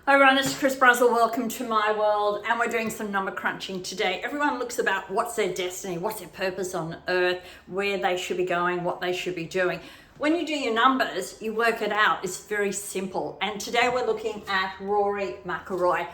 Hi everyone, it's Chris Brazel. Welcome to my world, and we're doing some number crunching today. Everyone looks about what's their destiny, what's their purpose on earth, where they should be going, what they should be doing. When you do your numbers, you work it out. It's very simple. And today we're looking at Rory Mcllroy.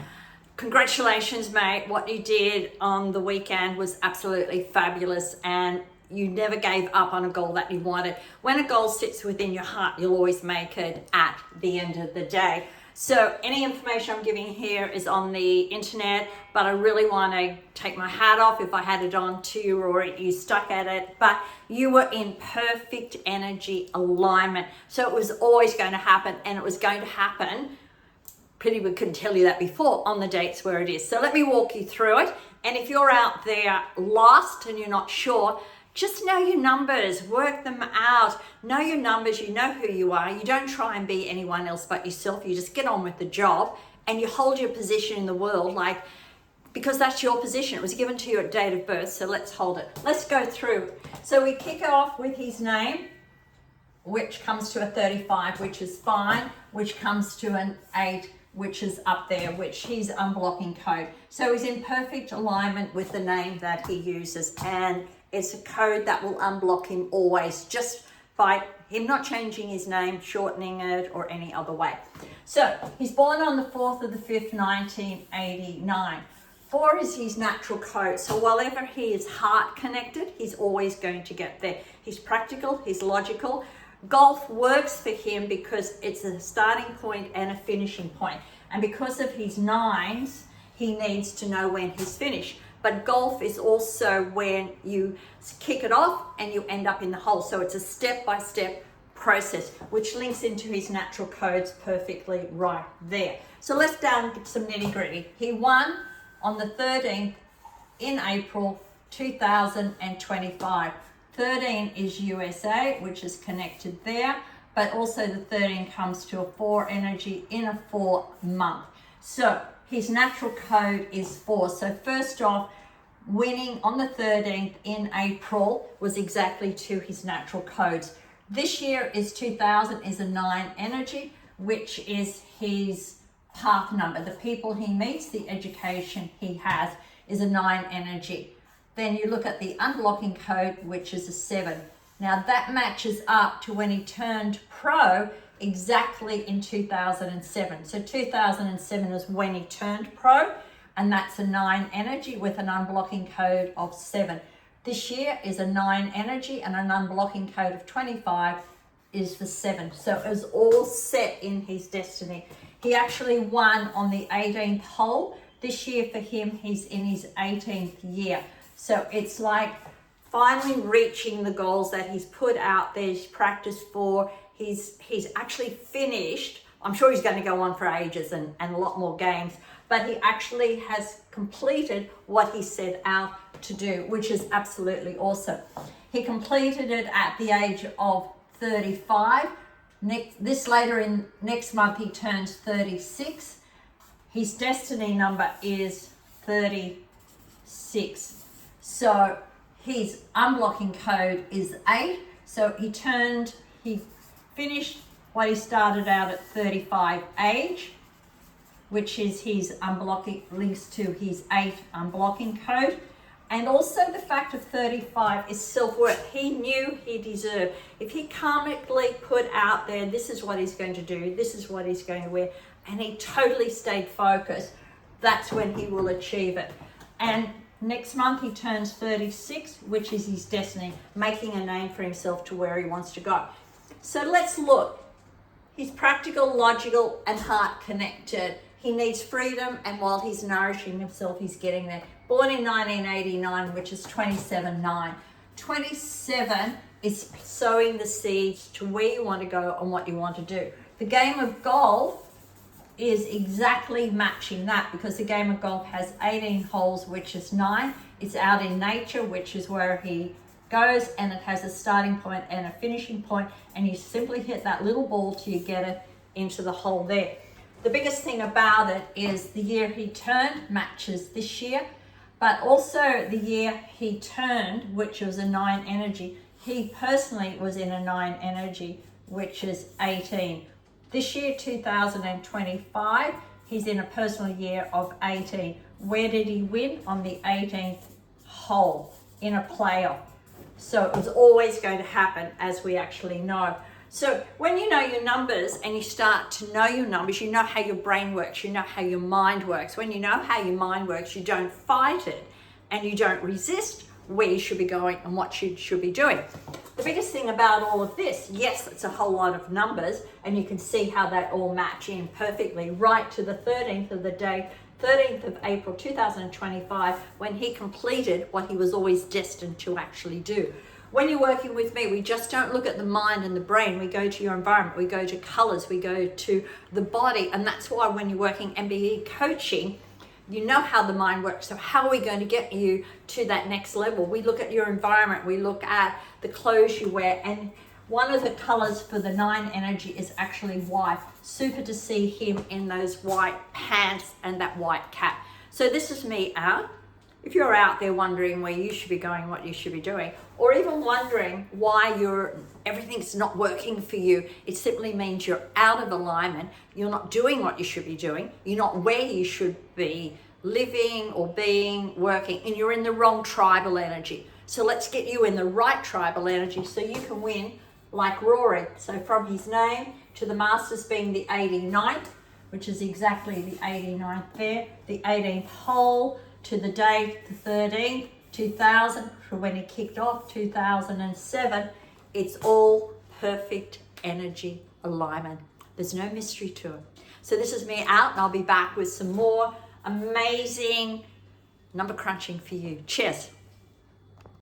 Congratulations, mate. What you did on the weekend was absolutely fabulous, and you never gave up on a goal that you wanted. When a goal sits within your heart, you'll always make it at the end of the day. So any information I'm giving here is on the internet, but I really want to take my hat off. If I had it on to you, Rory, you stuck at it, but you were in perfect energy alignment. So it was always going to happen, and it was going to happen. Pretty we couldn't tell you that before on the dates where it is. So let me walk you through it. And if you're out there lost and you're not sure, just know your numbers, work them out, know your numbers, you know who you are. You don't try and be anyone else but yourself. You just get on with the job and you hold your position in the world, because that's your position. It was given to you at date of birth, so let's hold it. Let's go through. So we kick off with his name, which comes to a 35, which is fine, which comes to an 8, which is up there, which he's unblocking code. So he's in perfect alignment with the name that he uses, and it's a code that will unblock him always, just by him not changing his name, shortening it, or any other way. So he's born on the 4th of the 5th, 1989. 4 is his natural code. So wherever he is heart connected, he's always going to get there. He's practical, he's logical. Golf works for him because it's a starting point and a finishing point. And because of his 9s, he needs to know when he's finished. But golf is also when you kick it off and you end up in the hole. So it's a step-by-step process, which links into his natural codes perfectly right there. So let's get some nitty-gritty. He won on the 13th in April 2025. 13 is USA, which is connected there, but also the 13 comes to a 4 energy in a 4 month. So his natural code is 4. So first off, winning on the 13th in April was exactly to his natural codes. This year is 2000, is a 9 energy, which is his path number. The people he meets, the education he has is a 9 energy. Then you look at the unblocking code, which is a 7. Now that matches up to when he turned pro exactly in 2007. So 2007 is when he turned pro, and that's a 9 energy with an unblocking code of 7. This year is a 9 energy and an unblocking code of 25 is the 7. So it was all set in his destiny. He actually won on the 18th hole. This year for him, he's in his 18th year. So it's like finally reaching the goals that he's put out there, he's practiced for. He's actually finished. I'm sure he's going to go on for ages and a lot more games, but he actually has completed what he set out to do, which is absolutely awesome. He completed it at the age of 35. Next month he turns 36. His destiny number is 36. So his unblocking code is 8. So he finished what he started out at 35 age, which is his unblocking, links to his 8 unblocking code. And also the fact of 35 is self-worth. He knew he deserved. If he karmically put out there, this is what he's going to do, this is what he's going to wear, and he totally stayed focused, that's when he will achieve it. And next month he turns 36, which is his destiny, making a name for himself to where he wants to go. So let's look. He's practical, logical, and heart connected. He needs freedom, and while he's nourishing himself, he's getting there. Born in 1989, which is 27-9. 27 is sowing the seeds to where you want to go and what you want to do. The game of golf is exactly matching that, because the game of golf has 18 holes, which is 9. It's out in nature, which is where he goes, and it has a starting point and a finishing point, and you simply hit that little ball till you get it into the hole there. The biggest thing about it is the year he turned matches this year, but also the year he turned, which was a 9 energy, he personally was in a 9 energy, which is 18. This year, 2025, He's in a personal year of 18. Where did he win? On the 18th hole in a playoff. So it was always going to happen, as we actually know. So when you know your numbers and you start to know your numbers, you know how your brain works, you know how your mind works. When you know how your mind works, you don't fight it and you don't resist where you should be going and what you should be doing. The biggest thing about all of this, yes, it's a whole lot of numbers, and you can see how that all match in perfectly right to the 13th of the day, 13th of April 2025, when he completed what he was always destined to actually do. When you're working with me, we just don't look at the mind and the brain. We go to your environment, we go to colors, we go to the body. And that's why when you're working MBE coaching, you know how the mind works. So how are we going to get you to that next level? We look at your environment, we look at the clothes you wear, and one of the colors for the 9 energy is actually white. Super to see him in those white pants and that white cap. So this is me out. If you're out there wondering where you should be going, what you should be doing, or even wondering why everything's not working for you, it simply means you're out of alignment. You're not doing what you should be doing. You're not where you should be living or being, working, and you're in the wrong tribal energy. So let's get you in the right tribal energy so you can win like Rory. So from his name to the Masters being the 89th, which is exactly the 89th there, the 18th hole, to the date, the 13th, 2000, from when he kicked off, 2007, it's all perfect energy alignment. There's no mystery to it. So this is me out, and I'll be back with some more amazing number crunching for you. Cheers.